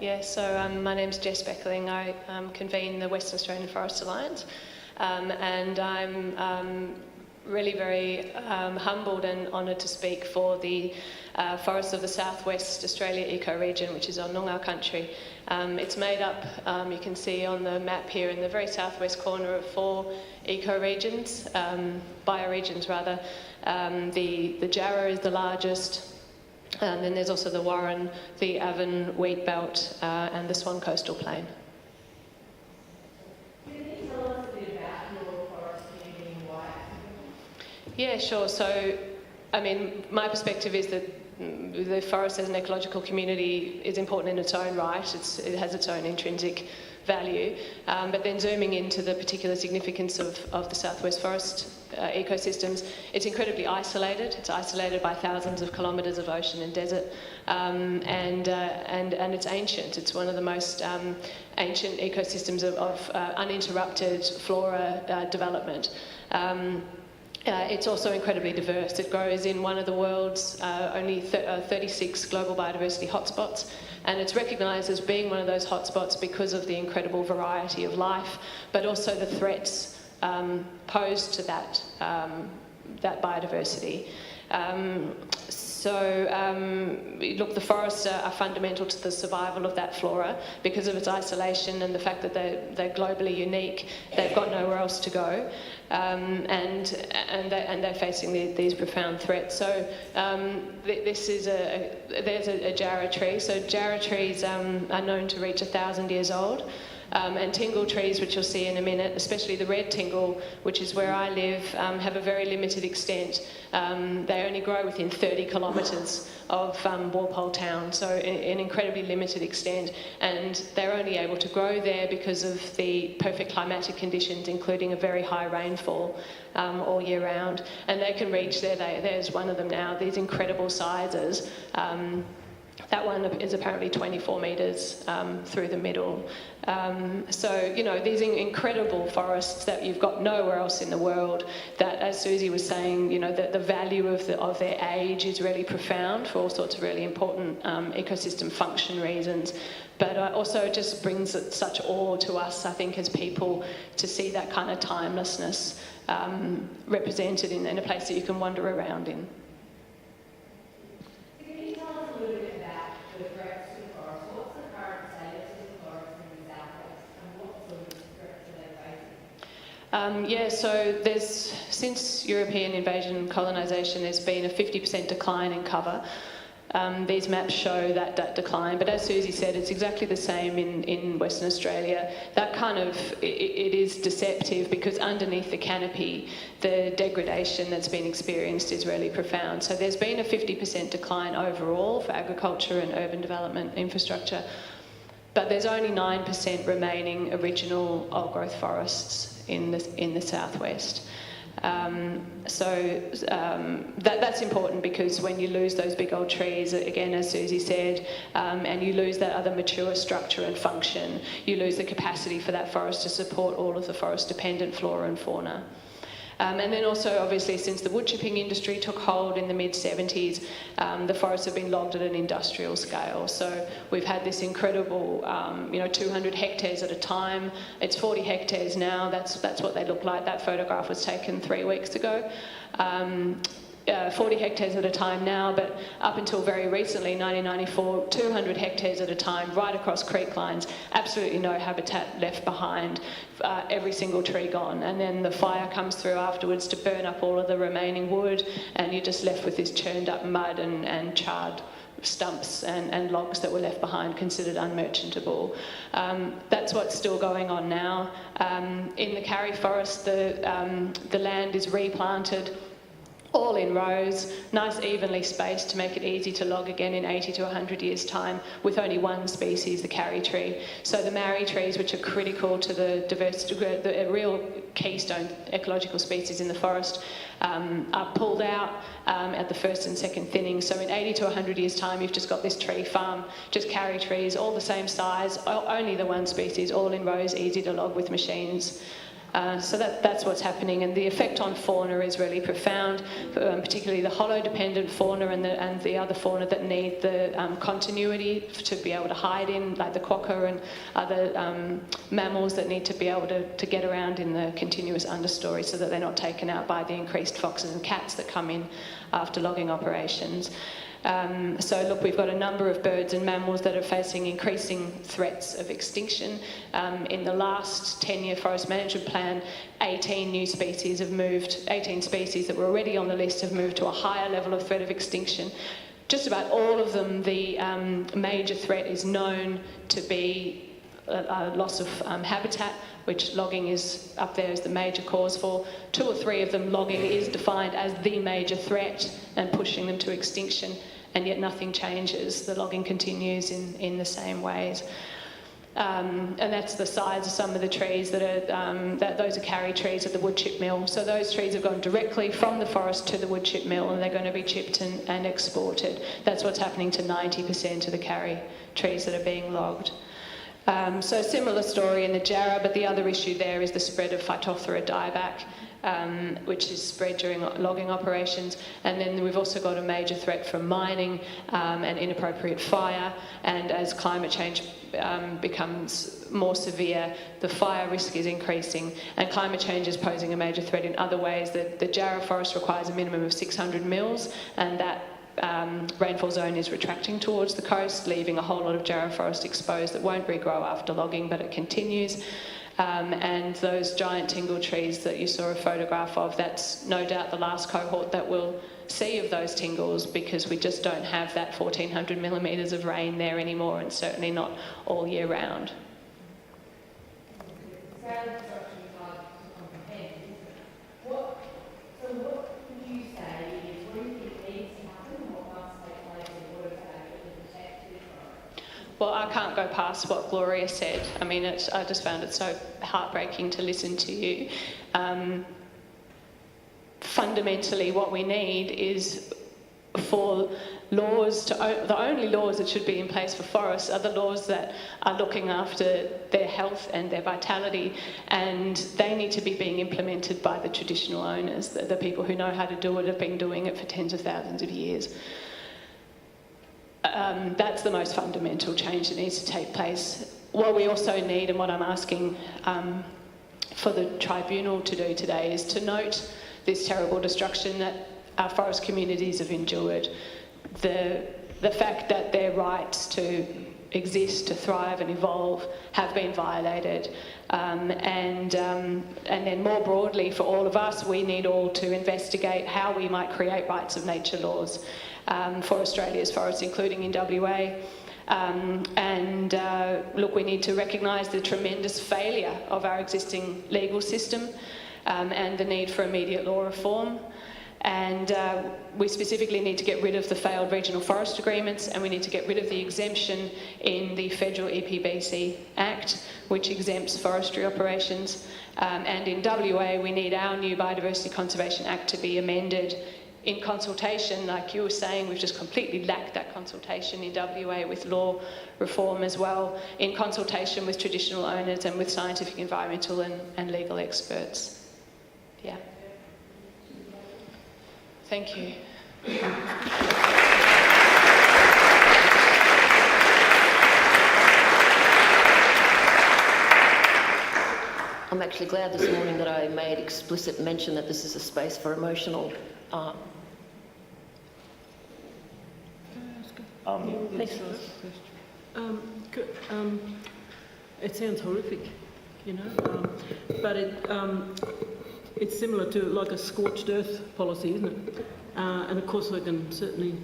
Yeah, so my name's Jess Beckling. I convene the Western Australian Forest Alliance, and I'm really very humbled and honoured to speak for the forests of the Southwest Australia ecoregion, which is on Noongar country. It's made up, you can see on the map here in the very southwest corner, of 4 ecoregions, bioregions rather. The Jarrah is the largest. And then there's also the Warren, the Avon wheat belt, and the Swan coastal plain. Can you tell us a bit about your forest community and why? Yeah, sure. So, I mean, my perspective is that the forest as an ecological community is important in its own right. It has its own intrinsic value. But then zooming into the particular significance of the southwest forest ecosystems, it's incredibly isolated. It's isolated by thousands of kilometres of ocean and desert, and it's ancient. It's one of the most ancient ecosystems of uninterrupted flora development. It's also incredibly diverse. It grows in one of the world's only 36 global biodiversity hotspots, and it's recognised as being one of those hotspots because of the incredible variety of life, but also the threats posed to that biodiversity. Look, the forests are fundamental to the survival of that flora because of its isolation and the fact that they're globally unique. They've got nowhere else to go, and they're facing these profound threats. So there's a Jarrah tree. So Jarrah trees are known to reach 1,000 years old. And tingle trees, which you'll see in a minute, especially the red tingle, which is where I live, have a very limited extent. They only grow within 30 kilometres of Walpole town, so an incredibly limited extent. And they're only able to grow there because of the perfect climatic conditions, including a very high rainfall all year round. And they can reach there's one of them now, these incredible sizes. That one is apparently 24 metres through the middle. So, you know, these incredible forests that you've got nowhere else in the world, that, as Susie was saying, you know, that the value of their age is really profound for all sorts of really important ecosystem function reasons. But also it just brings such awe to us, I think, as people, to see that kind of timelessness represented in a place that you can wander around in. So since European invasion and colonisation, there's been a 50% decline in cover. These maps show that decline, but as Susie said, it's exactly the same in Western Australia. That kind of, it is deceptive because underneath the canopy, the degradation that's been experienced is really profound. So there's been a 50% decline overall for agriculture and urban development infrastructure, but there's only 9% remaining original old-growth forests in the southwest. That's important because when you lose those big old trees, again, as Susie said, and you lose that other mature structure and function, you lose the capacity for that forest to support all of the forest-dependent flora and fauna. And then also, obviously, since the wood chipping industry took hold in the mid-70s, the forests have been logged at an industrial scale. So we've had this incredible, 200 hectares at a time. It's 40 hectares now. That's what they look like. That photograph was taken 3 weeks ago. 40 hectares at a time now, but up until very recently, 1994, 200 hectares at a time, right across creek lines, absolutely no habitat left behind, every single tree gone. And then the fire comes through afterwards to burn up all of the remaining wood, and you're just left with this churned up mud and charred stumps and logs that were left behind, considered unmerchantable. That's what's still going on now. In the Karri forest, the land is replanted, all in rows, nice evenly spaced to make it easy to log again in 80 to 100 years' time, with only one species, the Karri tree. So the Marri trees, which are critical to the diversity, the real keystone ecological species in the forest, are pulled out at the first and second thinning. So in 80 to 100 years' time, you've just got this tree farm, just Karri trees, all the same size, only the one species, all in rows, easy to log with machines. So that's what's happening, and the effect on fauna is really profound, particularly the hollow-dependent fauna and the other fauna that need the continuity to be able to hide in, like the quokka and other mammals that need to be able to get around in the continuous understory so that they're not taken out by the increased foxes and cats that come in after logging operations. So look, we've got a number of birds and mammals that are facing increasing threats of extinction. In the last 10-year forest management plan, 18 new species have moved, 18 species that were already on the list have moved to a higher level of threat of extinction. Just about all of them, the major threat is known to be a loss of habitat, which logging is up there as the major cause for. 2 or 3 of them, logging is defined as the major threat and pushing them to extinction, and yet nothing changes. The logging continues in the same ways. And that's the size of some of the trees that are, those are carry trees at the wood chip mill. So those trees have gone directly from the forest to the wood chip mill, and they're going to be chipped and exported. That's what's happening to 90% of the carry trees that are being logged. So similar story in the Jarrah, but the other issue there is the spread of Phytophthora dieback, which is spread during logging operations. And then we've also got a major threat from mining and inappropriate fire. And as climate change becomes more severe, the fire risk is increasing, and climate change is posing a major threat in other ways. The Jarrah forest requires a minimum of 600 mils, and that rainfall zone is retracting towards the coast, leaving a whole lot of Jarrah forest exposed that won't regrow after logging, but it continues. And those giant tingle trees that you saw a photograph of, that's no doubt the last cohort that we'll see of those tingles, because we just don't have that 1400 millimetres of rain there anymore, and certainly not all year round. Well, I can't go past what Gloria said. I mean, I just found it so heartbreaking to listen to you. Fundamentally, what we need is for laws to, the only laws that should be in place for forests are the laws that are looking after their health and their vitality, and they need to be being implemented by the traditional owners, the people who know how to do it, have been doing it for tens of thousands of years. That's the most fundamental change that needs to take place. What we also need, and what I'm asking for the Tribunal to do today, is to note this terrible destruction that our forest communities have endured. The fact that their rights to exist, to thrive and evolve have been violated. And then more broadly for all of us, we need all to investigate how we might create rights of nature laws for Australia's forests, including in WA. Look, we need to recognise the tremendous failure of our existing legal system and the need for immediate law reform. And we specifically need to get rid of the failed regional forest agreements, and we need to get rid of the exemption in the federal EPBC Act, which exempts forestry operations. And in WA, we need our new Biodiversity Conservation Act to be amended in consultation. Like you were saying, we've just completely lacked that consultation in WA with law reform as well, in consultation with traditional owners and with scientific, environmental and legal experts. Yeah. Thank you. I'm actually glad this morning that I made explicit mention that this is a space for emotional art. It sounds horrific, you know, but it's similar to like a scorched earth policy, isn't it? And of course I can certainly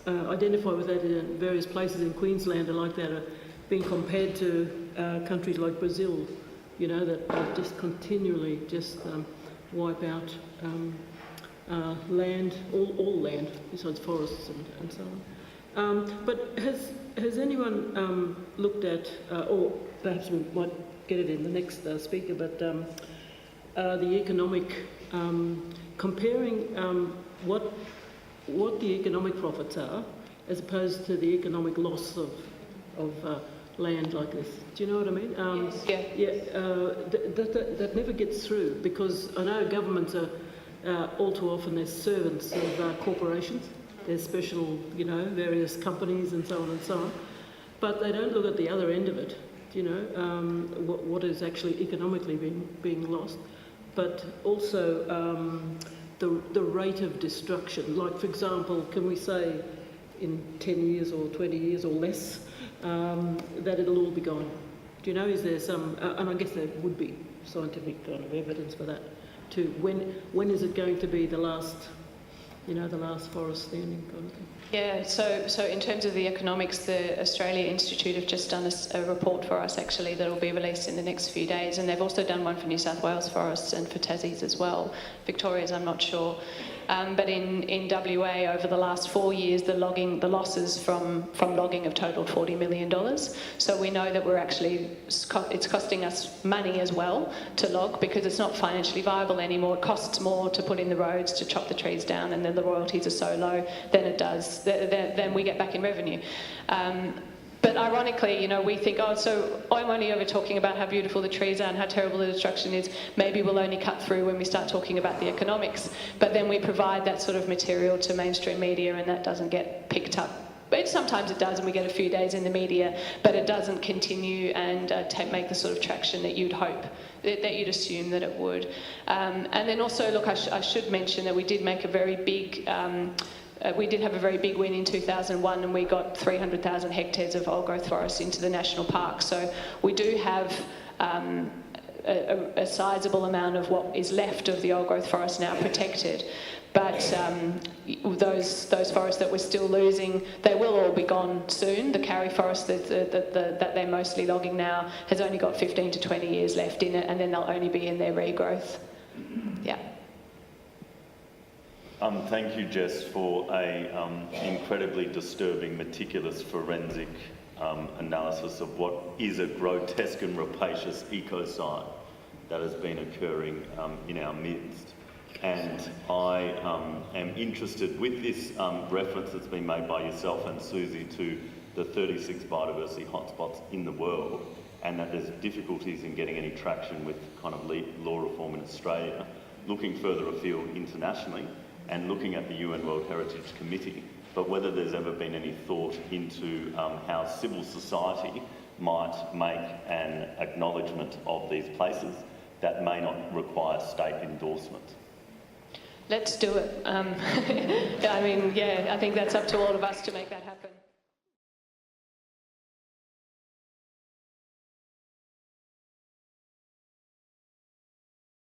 identify with that in various places in Queensland like that are being compared to countries like Brazil, you know, that just continually just wipe out land, all land besides forests and so on. But has anyone looked at, or perhaps we might get it in the next speaker, but the economic, comparing what the economic profits are as opposed to the economic loss of land like this. Do you know what I mean? Yes, That never gets through, because I know governments are all too often they're servants of corporations. There's special, various companies and so on and so on, but they don't look at the other end of it. What is actually economically being lost, but also the rate of destruction. Like, for example, can we say in 10 years or 20 years or less that it'll all be gone? Do you know, is there some, and I guess there would be scientific kind of evidence for that too. When is it going to be the last, the last forest standing kind of thing? Yeah, so in terms of the economics, the Australia Institute have just done a report for us actually that will be released in the next few days, and they've also done one for New South Wales forests and for Tassie's as well. Victoria's, I'm not sure. But in WA, over the last 4 years, the losses from logging have totaled $40 million. So we know that it's costing us money as well to log, because it's not financially viable anymore. It costs more to put in the roads, to chop the trees down, and then the royalties are so low than we get back in revenue. But ironically, we think, so I'm only over talking about how beautiful the trees are and how terrible the destruction is. Maybe we'll only cut through when we start talking about the economics. But then we provide that sort of material to mainstream media, and that doesn't get picked up. But sometimes it does, and we get a few days in the media, but it doesn't continue and make the sort of traction that you'd hope, that you'd assume that it would. And then also, look, I should mention that we did make a very big... we did have a very big win in 2001, and we got 300,000 hectares of old-growth forest into the national park. So we do have a sizable amount of what is left of the old-growth forest now protected. But those forests that we're still losing, they will all be gone soon. The Karri forest that they're mostly logging now has only got 15 to 20 years left in it, and then they'll only be in their regrowth. Yeah. Thank you, Jess, for a incredibly disturbing, meticulous, forensic analysis of what is a grotesque and rapacious ecocide that has been occurring in our midst. And I am interested, with this reference that's been made by yourself and Susie to the 36 biodiversity hotspots in the world, and that there's difficulties in getting any traction with kind of law reform in Australia, looking further afield internationally, and looking at the UN World Heritage Committee, but whether there's ever been any thought into how civil society might make an acknowledgement of these places that may not require state endorsement. Let's do it. I think that's up to all of us to make that happen.